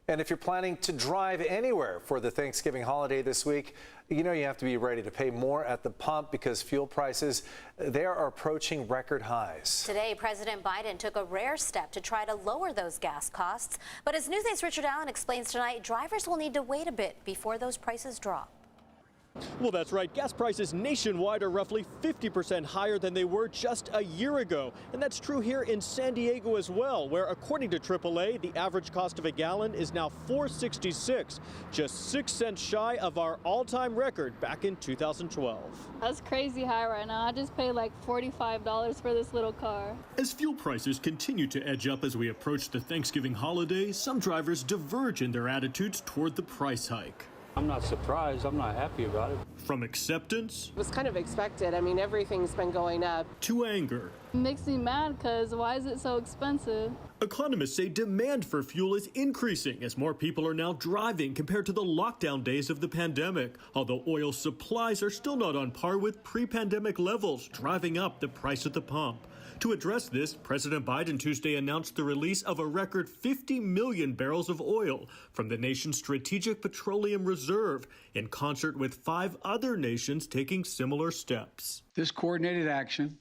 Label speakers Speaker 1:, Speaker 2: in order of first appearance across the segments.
Speaker 1: And if you're planning to drive anywhere for the Thanksgiving holiday this week, you know you have to be ready to pay more at the pump because fuel prices, they are approaching record highs.
Speaker 2: Today, President Biden took a rare step to try to lower those gas costs. But as News 8's Richard Allen explains tonight, drivers will need to wait a bit before those prices drop.
Speaker 3: Well, that's right. Gas prices nationwide are roughly 50% higher than they were just a year ago. And that's true here in San Diego as well, where according to AAA, the average cost of a gallon is now $4.66, just 6 cents shy of our all-time record back in 2012.
Speaker 4: That's crazy high right now. I just paid like $45 for this little car.
Speaker 5: As fuel prices continue to edge up as we approach the Thanksgiving holiday, some drivers diverge in their attitudes toward the price hike.
Speaker 6: I'm not surprised. I'm not happy about it.
Speaker 5: From acceptance
Speaker 7: It was kind of expected. I mean, everything's been going up.
Speaker 5: to anger.
Speaker 4: It makes me mad because why is it so expensive?
Speaker 5: Economists say demand for fuel is increasing as more people are now driving compared to the lockdown days of the pandemic, although oil supplies are still not on par with pre-pandemic levels, driving up the price at the pump. To address this, President Biden Tuesday announced the release of a record 50 million barrels of oil from the nation's Strategic Petroleum Reserve, in concert with 5 other nations taking similar steps.
Speaker 8: This coordinated action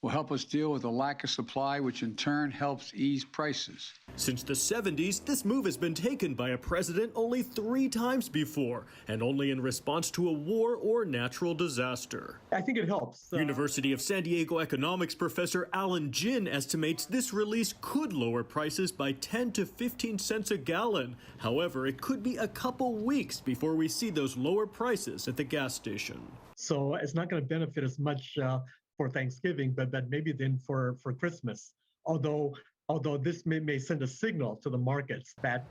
Speaker 8: will help us deal with the lack of supply, which in turn helps ease prices.
Speaker 5: Since the 70s, this move has been taken by a president only 3 times before, and only in response to a war or natural disaster.
Speaker 9: I think it helps.
Speaker 5: University of San Diego economics professor Alan Jin estimates this release could lower prices by 10 to 15 cents a gallon. However, it could be a couple weeks before we see those lower prices at the gas station.
Speaker 9: So it's not going to benefit as much for Thanksgiving, but maybe then for Christmas. Although this may send a signal to the markets that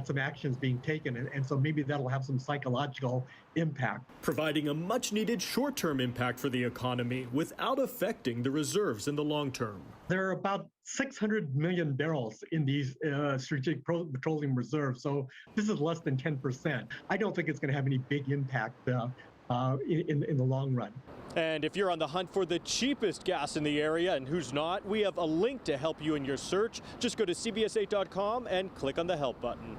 Speaker 9: some action is being taken, and so maybe that'll have some psychological impact.
Speaker 5: Providing a much-needed short-term impact for the economy without affecting the reserves in the long term.
Speaker 9: There are about 600 million barrels in these strategic petroleum reserves, so this is less than 10%. I don't think it's going to have any big impact in the long run.
Speaker 3: And if you're on the hunt for the cheapest gas in the area, and who's not, we have a link to help you in your search. Just go to CBS8.com and click on the help button.